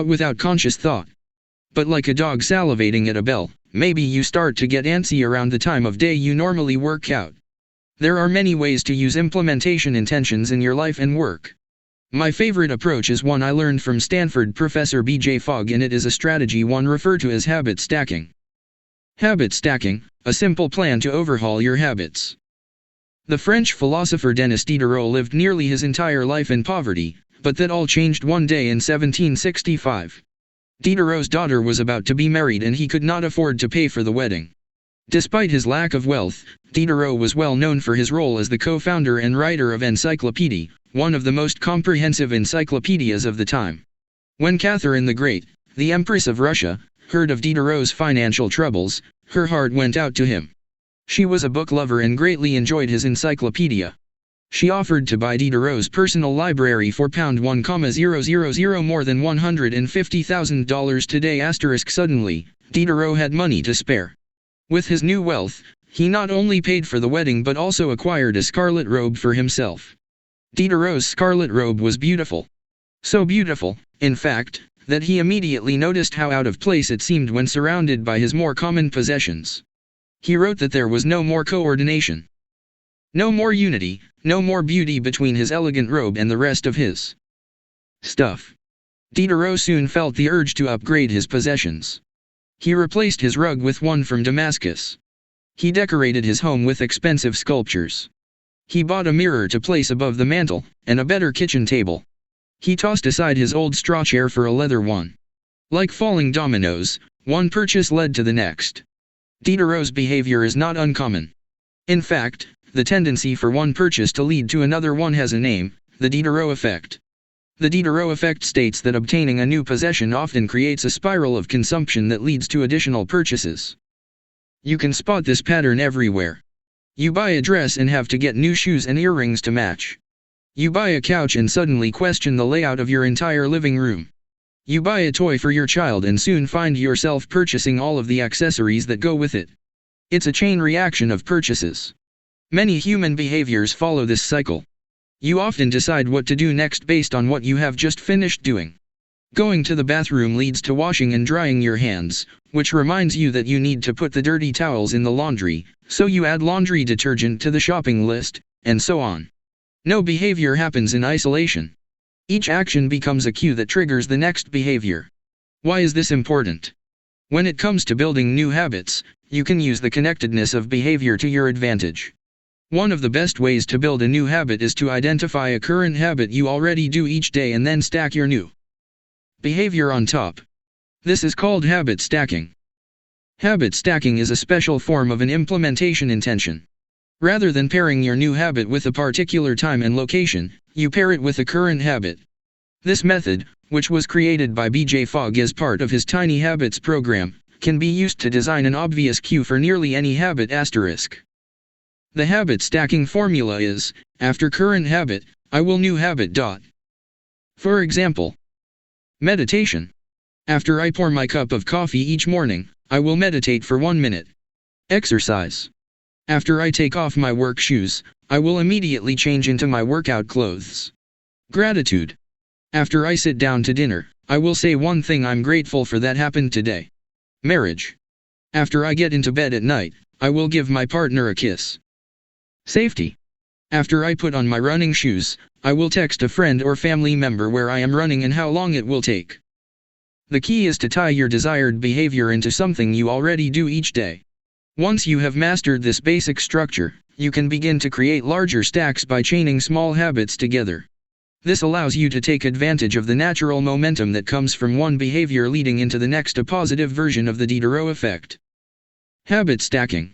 out without conscious thought. But like a dog salivating at a bell, maybe you start to get antsy around the time of day you normally work out. There are many ways to use implementation intentions in your life and work. My favorite approach is one I learned from Stanford professor B.J. Fogg, and it is a strategy one referred to as habit stacking. Habit stacking, a simple plan to overhaul your habits. The French philosopher Denis Diderot lived nearly his entire life in poverty, but that all changed one day in 1765. Diderot's daughter was about to be married and he could not afford to pay for the wedding. Despite his lack of wealth, Diderot was well known for his role as the co-founder and writer of Encyclopédie, one of the most comprehensive encyclopedias of the time. When Catherine the Great, the Empress of Russia, heard of Diderot's financial troubles, her heart went out to him. She was a book lover and greatly enjoyed his encyclopedia. She offered to buy Diderot's personal library for £1,000 more than $150,000 today. Suddenly, Diderot had money to spare. With his new wealth, he not only paid for the wedding but also acquired a scarlet robe for himself. Diderot's scarlet robe was beautiful. So beautiful, in fact, that he immediately noticed how out of place it seemed when surrounded by his more common possessions. He wrote that there was no more coordination. No more unity, no more beauty between his elegant robe and the rest of his stuff. Diderot soon felt the urge to upgrade his possessions. He replaced his rug with one from Damascus. He decorated his home with expensive sculptures. He bought a mirror to place above the mantel, and a better kitchen table. He tossed aside his old straw chair for a leather one. Like falling dominoes, one purchase led to the next. Diderot's behavior is not uncommon. In fact, the tendency for one purchase to lead to another one has a name: the Diderot effect. The Diderot effect states that obtaining a new possession often creates a spiral of consumption that leads to additional purchases. You can spot this pattern everywhere. You buy a dress and have to get new shoes and earrings to match. You buy a couch and suddenly question the layout of your entire living room. You buy a toy for your child and soon find yourself purchasing all of the accessories that go with it. It's a chain reaction of purchases. Many human behaviors follow this cycle. You often decide what to do next based on what you have just finished doing. Going to the bathroom leads to washing and drying your hands, which reminds you that you need to put the dirty towels in the laundry, so you add laundry detergent to the shopping list, and so on. No behavior happens in isolation. Each action becomes a cue that triggers the next behavior. Why is this important? When it comes to building new habits, you can use the connectedness of behavior to your advantage. One of the best ways to build a new habit is to identify a current habit you already do each day and then stack your new behavior on top. This is called habit stacking. Habit stacking is a special form of an implementation intention. Rather than pairing your new habit with a particular time and location, you pair it with a current habit. This method, which was created by B.J. Fogg as part of his Tiny Habits program, can be used to design an obvious cue for nearly any habit. The habit stacking formula is, after current habit, I will new habit. For example, meditation. After I pour my cup of coffee each morning, I will meditate for 1 minute. Exercise. After I take off my work shoes, I will immediately change into my workout clothes. Gratitude. After I sit down to dinner, I will say one thing I'm grateful for that happened today. Marriage. After I get into bed at night, I will give my partner a kiss. Safety. After I put on my running shoes, I will text a friend or family member where I am running and how long it will take. The key is to tie your desired behavior into something you already do each day. Once you have mastered this basic structure, you can begin to create larger stacks by chaining small habits together. This allows you to take advantage of the natural momentum that comes from one behavior leading into the next, a positive version of the Diderot effect. Habit stacking.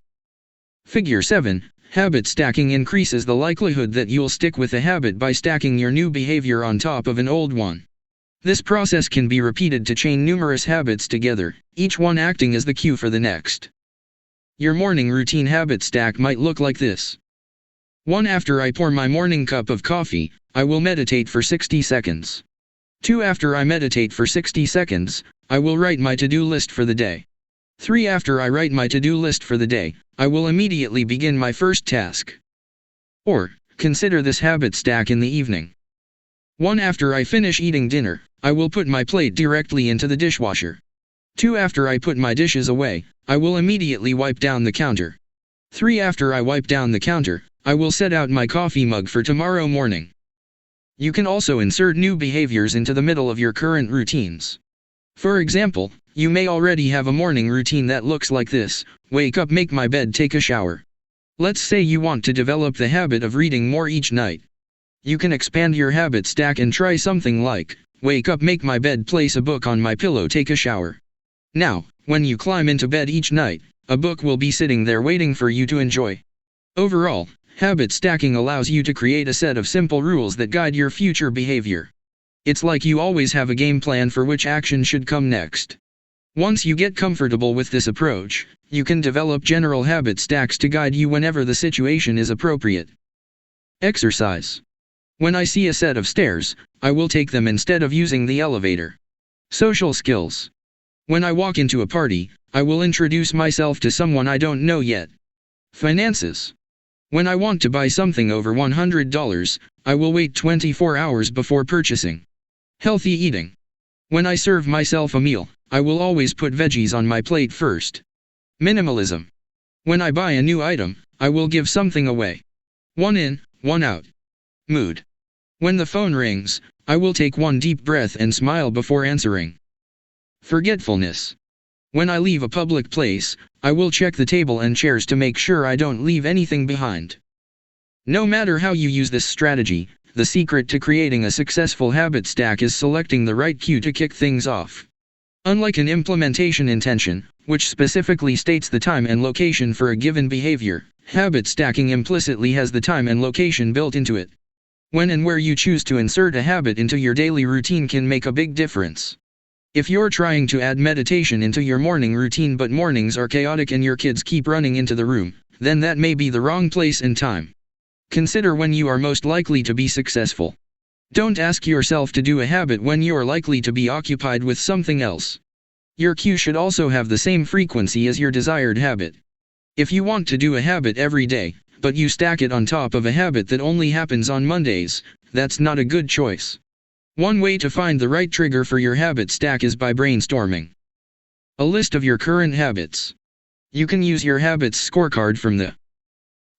Figure 7. Habit stacking increases the likelihood that you'll stick with a habit by stacking your new behavior on top of an old one. This process can be repeated to chain numerous habits together, each one acting as the cue for the next. Your morning routine habit stack might look like this. 1. After I pour my morning cup of coffee, I will meditate for 60 seconds. 2. After I meditate for 60 seconds, I will write my to-do list for the day. 3. After I write my to-do list for the day, I will immediately begin my first task. Or, consider this habit stack in the evening. 1. After I finish eating dinner, I will put my plate directly into the dishwasher. 2. After I put my dishes away, I will immediately wipe down the counter. 3. After I wipe down the counter, I will set out my coffee mug for tomorrow morning. You can also insert new behaviors into the middle of your current routines. For example, you may already have a morning routine that looks like this: wake up, make my bed, take a shower. Let's say you want to develop the habit of reading more each night. You can expand your habit stack and try something like, wake up, make my bed, place a book on my pillow, take a shower. Now, when you climb into bed each night, a book will be sitting there waiting for you to enjoy. Overall, habit stacking allows you to create a set of simple rules that guide your future behavior. It's like you always have a game plan for which action should come next. Once you get comfortable with this approach, you can develop general habit stacks to guide you whenever the situation is appropriate. Exercise. When I see a set of stairs, I will take them instead of using the elevator. Social skills. When I walk into a party, I will introduce myself to someone I don't know yet. Finances. When I want to buy something over $100, I will wait 24 hours before purchasing. Healthy eating. When I serve myself a meal, I will always put veggies on my plate first. Minimalism. When I buy a new item, I will give something away. One in, one out. Mood. When the phone rings, I will take one deep breath and smile before answering. Forgetfulness. When I leave a public place, I will check the table and chairs to make sure I don't leave anything behind. No matter how you use this strategy, the secret to creating a successful habit stack is selecting the right cue to kick things off. Unlike an implementation intention, which specifically states the time and location for a given behavior, habit stacking implicitly has the time and location built into it. When and where you choose to insert a habit into your daily routine can make a big difference. If you're trying to add meditation into your morning routine but mornings are chaotic and your kids keep running into the room, then that may be the wrong place and time. Consider when you are most likely to be successful. Don't ask yourself to do a habit when you are likely to be occupied with something else. Your cue should also have the same frequency as your desired habit. If you want to do a habit every day, but you stack it on top of a habit that only happens on Mondays, that's not a good choice. One way to find the right trigger for your habit stack is by brainstorming a list of your current habits. You can use your habits scorecard from the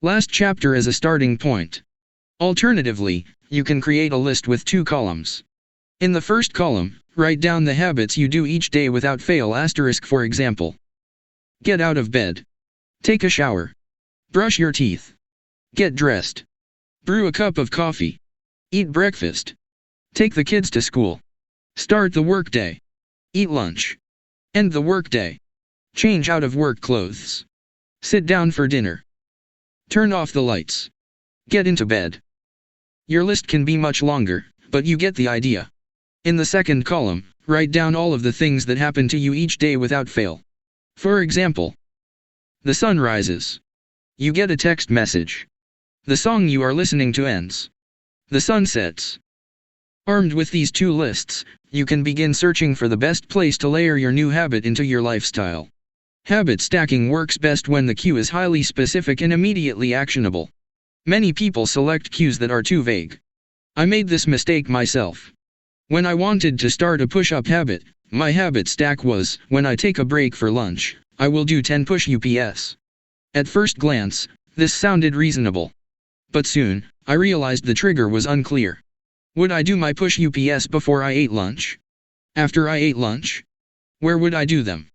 last chapter as a starting point. Alternatively, you can create a list with 2 columns. In the first column, write down the habits you do each day without fail. For example, get out of bed, take a shower, brush your teeth, get dressed, brew a cup of coffee, eat breakfast, take the kids to school, start the workday, eat lunch, end the workday, change out of work clothes, sit down for dinner, turn off the lights, get into bed. Your list can be much longer, but you get the idea. In the second column, write down all of the things that happen to you each day without fail. For example, the sun rises. You get a text message. The song you are listening to ends. The sun sets. Armed with these 2 lists, you can begin searching for the best place to layer your new habit into your lifestyle. Habit stacking works best when the cue is highly specific and immediately actionable. Many people select cues that are too vague. I made this mistake myself. When I wanted to start a push-up habit, my habit stack was, when I take a break for lunch, I will do 10 push-ups. At first glance, this sounded reasonable. But soon, I realized the trigger was unclear. Would I do my push-ups before I ate lunch? After I ate lunch? Where would I do them?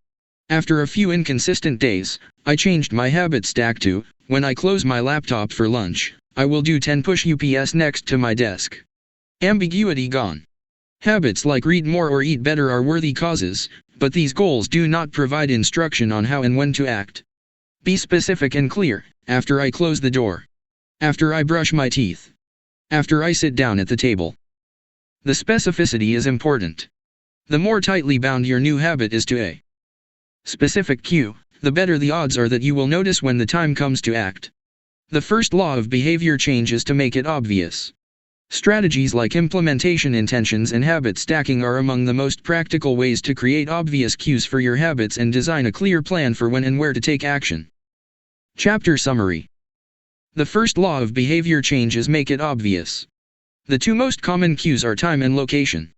After a few inconsistent days, I changed my habit stack to, when I close my laptop for lunch, I will do 10 push-ups next to my desk. Ambiguity gone. Habits like read more or eat better are worthy causes, but these goals do not provide instruction on how and when to act. Be specific and clear. After I close the door. After I brush my teeth. After I sit down at the table. The specificity is important. The more tightly bound your new habit is to a specific cue, the better the odds are that you will notice when the time comes to act. The first law of behavior change is to make it obvious. Strategies like implementation intentions and habit stacking are among the most practical ways to create obvious cues for your habits and design a clear plan for when and where to take action. Chapter Summary. The first law of behavior change is make it obvious. The two most common cues are time and location.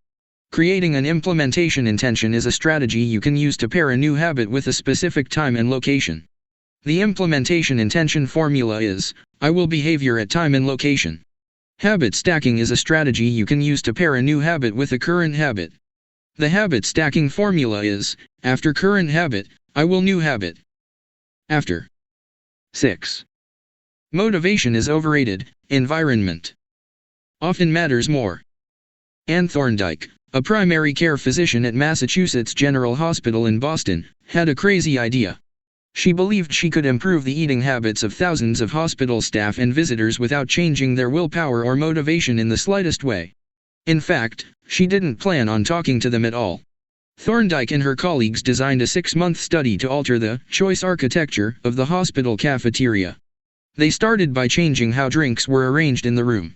Creating an implementation intention is a strategy you can use to pair a new habit with a specific time and location. The implementation intention formula is, I will behavior at time and location. Habit stacking is a strategy you can use to pair a new habit with a current habit. The habit stacking formula is, after current habit, I will new habit. After. 6. Motivation is overrated, environment often matters more. Anne Thorndike, a primary care physician at Massachusetts General Hospital in Boston, had a crazy idea. She believed she could improve the eating habits of thousands of hospital staff and visitors without changing their willpower or motivation in the slightest way. In fact, she didn't plan on talking to them at all. Thorndike and her colleagues designed a 6-month study to alter the choice architecture of the hospital cafeteria. They started by changing how drinks were arranged in the room.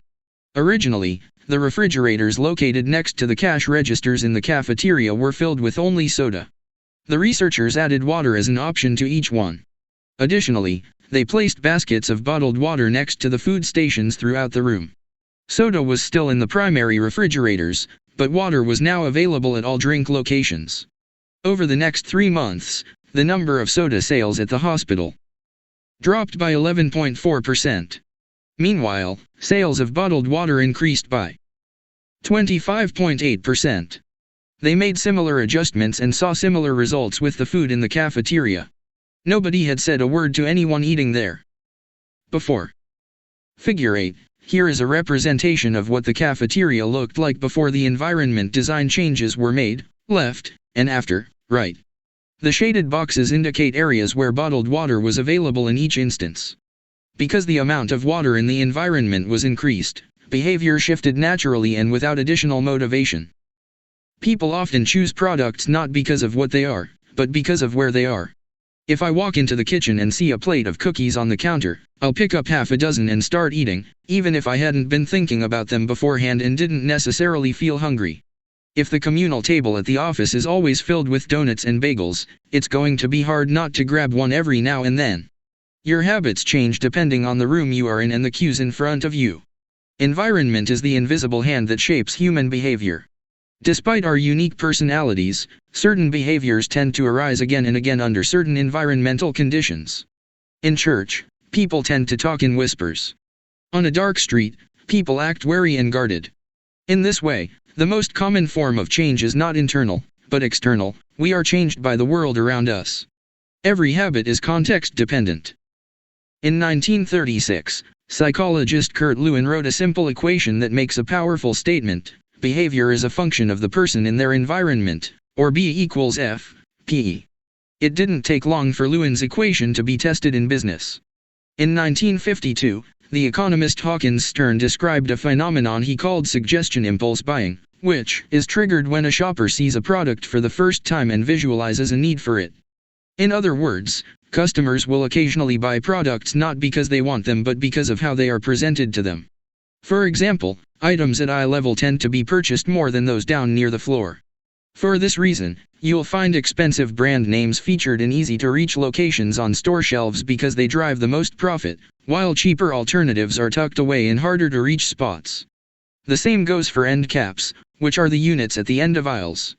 Originally, the refrigerators located next to the cash registers in the cafeteria were filled with only soda. The researchers added water as an option to each one. Additionally, they placed baskets of bottled water next to the food stations throughout the room. Soda was still in the primary refrigerators, but water was now available at all drink locations. Over the next 3 months, the number of soda sales at the hospital dropped by 11.4%. Meanwhile, sales of bottled water increased by 25.8%. They made similar adjustments and saw similar results with the food in the cafeteria. Nobody had said a word to anyone eating there before. Figure 8. Here is a representation of what the cafeteria looked like before the environment design changes were made, left, and after, right. The shaded boxes indicate areas where bottled water was available in each instance. Because the amount of water in the environment was increased, behavior shifted naturally and without additional motivation. People often choose products not because of what they are, but because of where they are. If I walk into the kitchen and see a plate of cookies on the counter, I'll pick up half a dozen and start eating, even if I hadn't been thinking about them beforehand and didn't necessarily feel hungry. If the communal table at the office is always filled with donuts and bagels, it's going to be hard not to grab one every now and then. Your habits change depending on the room you are in and the cues in front of you. Environment is the invisible hand that shapes human behavior. Despite our unique personalities, certain behaviors tend to arise again and again under certain environmental conditions. In church, people tend to talk in whispers. On a dark street, people act wary and guarded. In this way, the most common form of change is not internal, but external. We are changed by the world around us. Every habit is context-dependent. In 1936, psychologist Kurt Lewin wrote a simple equation that makes a powerful statement. Behavior is a function of the person in their environment, or B equals F, P. It didn't take long for Lewin's equation to be tested in business. In 1952, the economist Hawkins Stern described a phenomenon he called suggestion impulse buying, which is triggered when a shopper sees a product for the first time and visualizes a need for it. In other words, customers will occasionally buy products not because they want them but because of how they are presented to them. For example, items at eye level tend to be purchased more than those down near the floor. For this reason, you'll find expensive brand names featured in easy-to-reach locations on store shelves because they drive the most profit, while cheaper alternatives are tucked away in harder-to-reach spots. The same goes for end caps, which are the units at the end of aisles.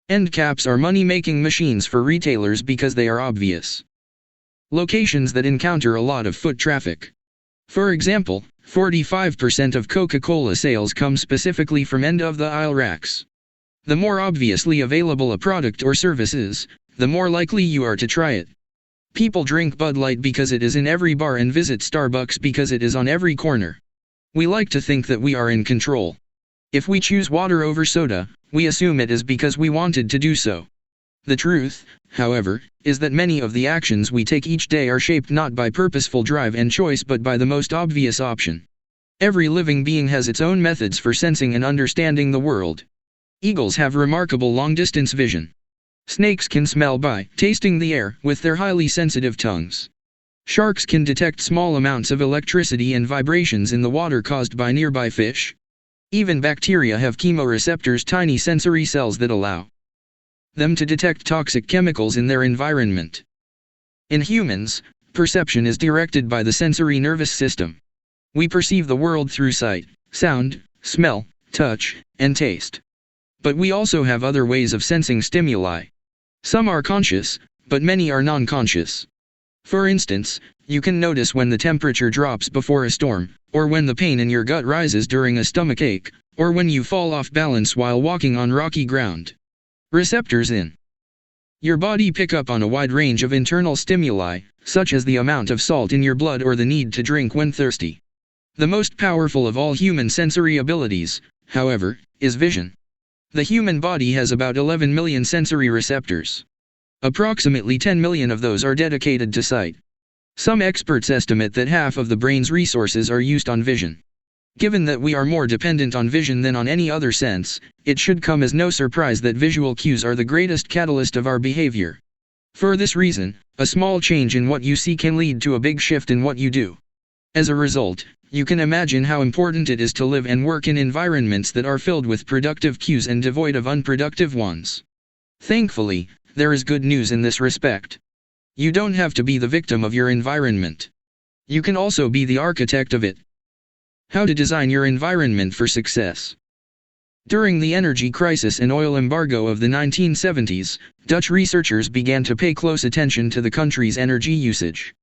End caps are money-making machines for retailers because they are obvious locations that encounter a lot of foot traffic. For example, 45% of Coca-Cola sales come specifically from end-of-the-aisle racks. The more obviously available a product or service is, the more likely you are to try it. People drink Bud Light because it is in every bar and visit Starbucks because it is on every corner. We like to think that we are in control. If we choose water over soda, we assume it is because we wanted to do so. The truth, however, is that many of the actions we take each day are shaped not by purposeful drive and choice but by the most obvious option. Every living being has its own methods for sensing and understanding the world. Eagles have remarkable long-distance vision. Snakes can smell by tasting the air with their highly sensitive tongues. Sharks can detect small amounts of electricity and vibrations in the water caused by nearby fish. Even bacteria have chemoreceptors, tiny sensory cells that allow them to detect toxic chemicals in their environment. In humans, perception is directed by the sensory nervous system. We perceive the world through sight, sound, smell, touch, and taste. But we also have other ways of sensing stimuli. Some are conscious, but many are non-conscious. For instance, you can notice when the temperature drops before a storm, or when the pain in your gut rises during a stomachache, or when you fall off balance while walking on rocky ground. Receptors in your body pick up on a wide range of internal stimuli, such as the amount of salt in your blood or the need to drink when thirsty. The most powerful of all human sensory abilities, however, is vision. The human body has about 11 million sensory receptors. Approximately 10 million of those are dedicated to sight. Some experts estimate that half of the brain's resources are used on vision. Given that we are more dependent on vision than on any other sense, it should come as no surprise that visual cues are the greatest catalyst of our behavior. For this reason, a small change in what you see can lead to a big shift in what you do. As a result, you can imagine how important it is to live and work in environments that are filled with productive cues and devoid of unproductive ones. Thankfully, there is good news in this respect. You don't have to be the victim of your environment. You can also be the architect of it. How to design your environment for success. During the energy crisis and oil embargo of the 1970s, Dutch researchers began to pay close attention to the country's energy usage.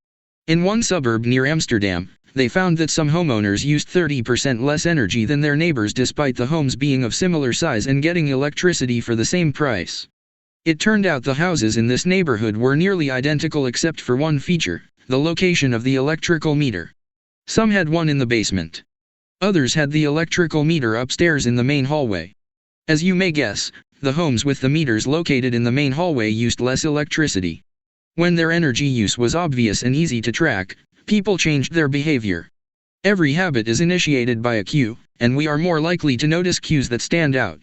In one suburb near Amsterdam, they found that some homeowners used 30% less energy than their neighbors despite the homes being of similar size and getting electricity for the same price. It turned out the houses in this neighborhood were nearly identical except for one feature, the location of the electrical meter. Some had one in the basement. Others had the electrical meter upstairs in the main hallway. As you may guess, the homes with the meters located in the main hallway used less electricity. When their energy use was obvious and easy to track, people changed their behavior. Every habit is initiated by a cue, and we are more likely to notice cues that stand out.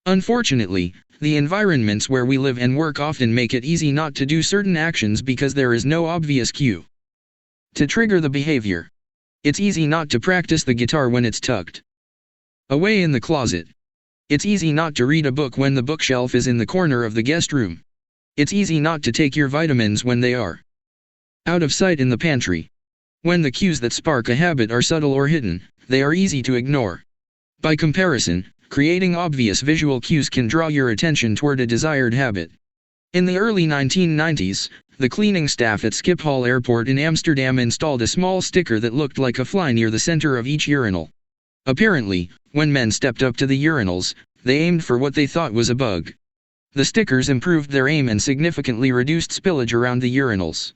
Unfortunately, the environments where we live and work often make it easy not to do certain actions because there is no obvious cue to trigger the behavior. It's easy not to practice the guitar when it's tucked away in the closet. It's easy not to read a book when the bookshelf is in the corner of the guest room. It's easy not to take your vitamins when they are out of sight in the pantry. When the cues that spark a habit are subtle or hidden, they are easy to ignore. By comparison, creating obvious visual cues can draw your attention toward a desired habit. In the early 1990s, the cleaning staff at Schiphol Airport in Amsterdam installed a small sticker that looked like a fly near the center of each urinal. Apparently, when men stepped up to the urinals, they aimed for what they thought was a bug. The stickers improved their aim and significantly reduced spillage around the urinals.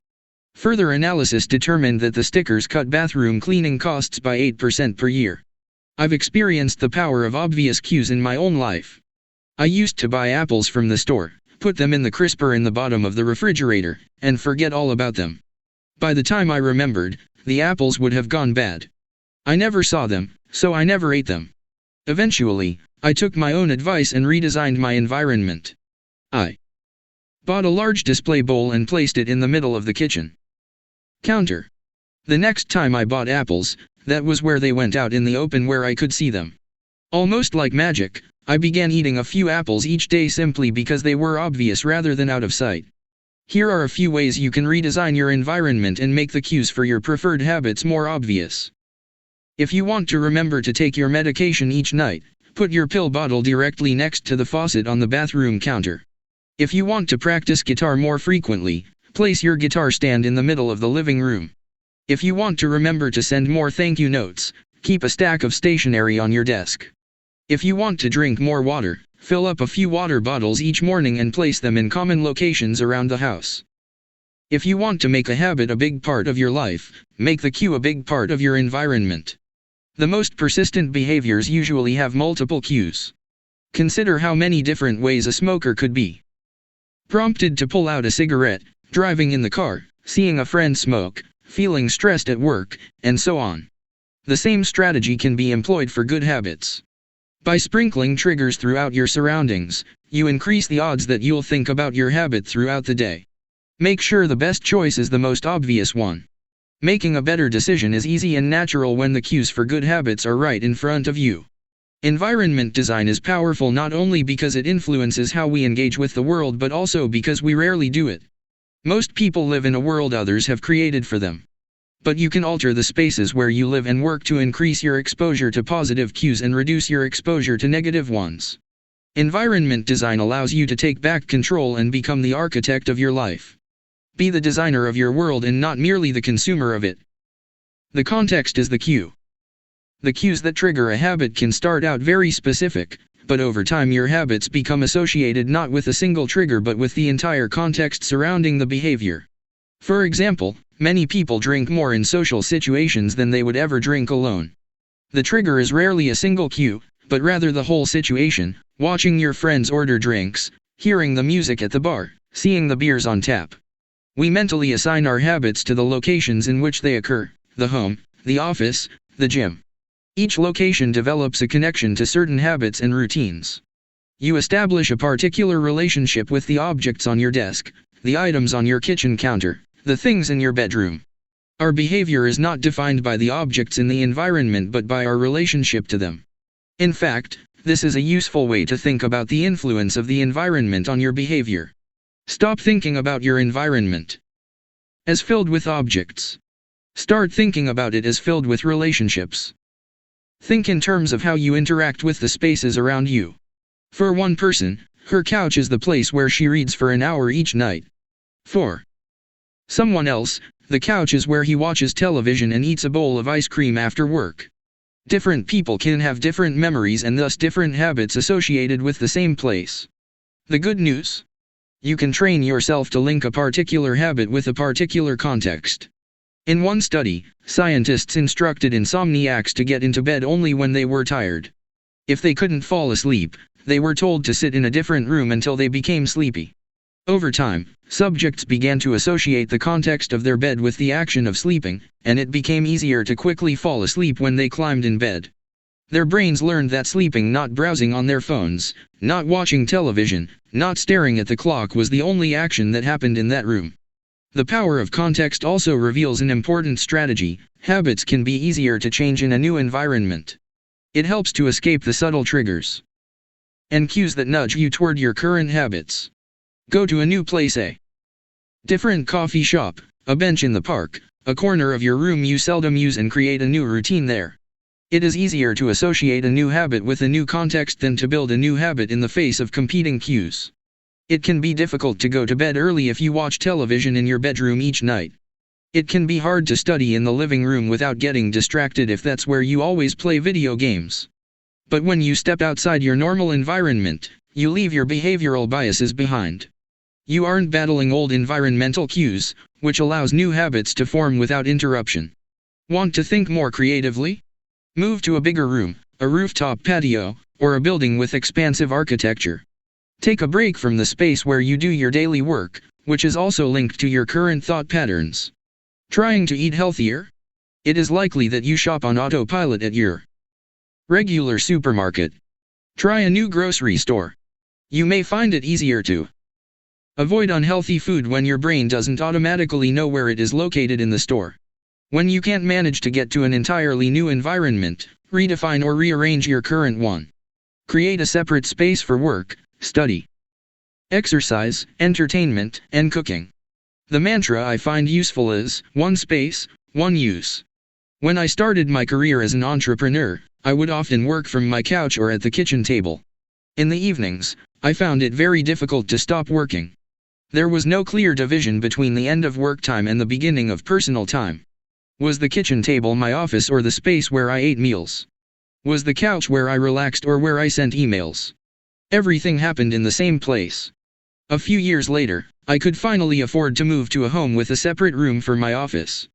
Further analysis determined that the stickers cut bathroom cleaning costs by 8% per year. I've experienced the power of obvious cues in my own life. I used to buy apples from the store, put them in the crisper in the bottom of the refrigerator, and forget all about them. By the time I remembered, the apples would have gone bad. I never saw them, so I never ate them. Eventually, I took my own advice and redesigned my environment. I bought a large display bowl and placed it in the middle of the kitchen counter. The next time I bought apples, that was where they went, out in the open where I could see them. Almost like magic, I began eating a few apples each day simply because they were obvious rather than out of sight. Here are a few ways you can redesign your environment and make the cues for your preferred habits more obvious. If you want to remember to take your medication each night, put your pill bottle directly next to the faucet on the bathroom counter. If you want to practice guitar more frequently, place your guitar stand in the middle of the living room. If you want to remember to send more thank you notes, keep a stack of stationery on your desk. If you want to drink more water, fill up a few water bottles each morning and place them in common locations around the house. If you want to make a habit a big part of your life, make the cue a big part of your environment. The most persistent behaviors usually have multiple cues. Consider how many different ways a smoker could be prompted to pull out a cigarette, driving in the car, seeing a friend smoke, feeling stressed at work, and so on. The same strategy can be employed for good habits. By sprinkling triggers throughout your surroundings, you increase the odds that you'll think about your habit throughout the day. Make sure the best choice is the most obvious one. Making a better decision is easy and natural when the cues for good habits are right in front of you. Environment design is powerful not only because it influences how we engage with the world but also because we rarely do it. Most people live in a world others have created for them. But you can alter the spaces where you live and work to increase your exposure to positive cues and reduce your exposure to negative ones. Environment design allows you to take back control and become the architect of your life. Be the designer of your world and not merely the consumer of it. The context is the cue. The cues that trigger a habit can start out very specific, but over time your habits become associated not with a single trigger but with the entire context surrounding the behavior. For example, many people drink more in social situations than they would ever drink alone. The trigger is rarely a single cue, but rather the whole situation: watching your friends order drinks, hearing the music at the bar, seeing the beers on tap. We mentally assign our habits to the locations in which they occur: the home, the office, the gym. Each location develops a connection to certain habits and routines. You establish a particular relationship with the objects on your desk, the items on your kitchen counter, the things in your bedroom. Our behavior is not defined by the objects in the environment but by our relationship to them. In fact, this is a useful way to think about the influence of the environment on your behavior. Stop thinking about your environment as filled with objects. Start thinking about it as filled with relationships. Think in terms of how you interact with the spaces around you. For one person, her couch is the place where she reads for an hour each night. For someone else, the couch is where he watches television and eats a bowl of ice cream after work. Different people can have different memories and thus different habits associated with the same place. The good news? You can train yourself to link a particular habit with a particular context. In one study, scientists instructed insomniacs to get into bed only when they were tired. If they couldn't fall asleep, they were told to sit in a different room until they became sleepy. Over time, subjects began to associate the context of their bed with the action of sleeping, and it became easier to quickly fall asleep when they climbed in bed. Their brains learned that sleeping, not browsing on their phones, not watching television, not staring at the clock, was the only action that happened in that room. The power of context also reveals an important strategy: habits can be easier to change in a new environment. It helps to escape the subtle triggers and cues that nudge you toward your current habits. Go to a new place, a different coffee shop, a bench in the park, a corner of your room you seldom use, and create a new routine there. It is easier to associate a new habit with a new context than to build a new habit in the face of competing cues. It can be difficult to go to bed early if you watch television in your bedroom each night. It can be hard to study in the living room without getting distracted if that's where you always play video games. But when you step outside your normal environment, you leave your behavioral biases behind. You aren't battling old environmental cues, which allows new habits to form without interruption. Want to think more creatively? Move to a bigger room, a rooftop patio, or a building with expansive architecture. Take a break from the space where you do your daily work, which is also linked to your current thought patterns. Trying to eat healthier? It is likely that you shop on autopilot at your regular supermarket. Try a new grocery store. You may find it easier to avoid unhealthy food when your brain doesn't automatically know where it is located in the store. When you can't manage to get to an entirely new environment, redefine or rearrange your current one. Create a separate space for work, study, exercise, entertainment, and cooking. The mantra I find useful is, one space, one use. When I started my career as an entrepreneur, I would often work from my couch or at the kitchen table. In the evenings, I found it very difficult to stop working. There was no clear division between the end of work time and the beginning of personal time. Was the kitchen table my office or the space where I ate meals? Was the couch where I relaxed or where I sent emails? Everything happened in the same place. A few years later, I could finally afford to move to a home with a separate room for my office.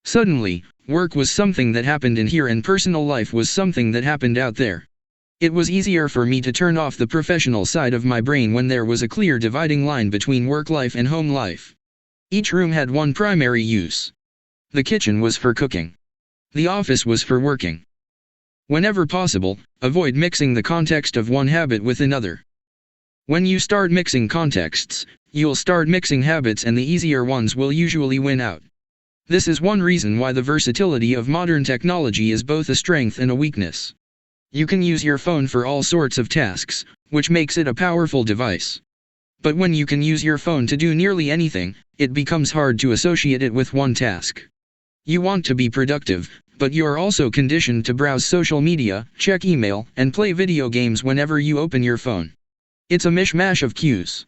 Suddenly, work was something that happened in here and personal life was something that happened out there. It was easier for me to turn off the professional side of my brain when there was a clear dividing line between work life and home life. Each room had one primary use. The kitchen was for cooking. The office was for working. Whenever possible, avoid mixing the context of one habit with another. When you start mixing contexts, you'll start mixing habits and the easier ones will usually win out. This is one reason why the versatility of modern technology is both a strength and a weakness. You can use your phone for all sorts of tasks, which makes it a powerful device. But when you can use your phone to do nearly anything, it becomes hard to associate it with one task. You want to be productive, but you are also conditioned to browse social media, check email, and play video games whenever you open your phone. It's a mishmash of cues.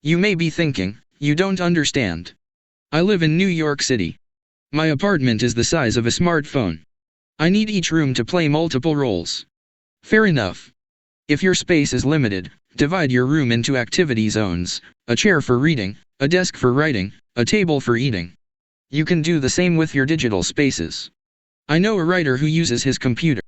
You may be thinking, you don't understand. I live in New York City. My apartment is the size of a smartphone. I need each room to play multiple roles. Fair enough. If your space is limited, divide your room into activity zones, a chair for reading, a desk for writing, a table for eating. You can do the same with your digital spaces. I know a writer who uses his computer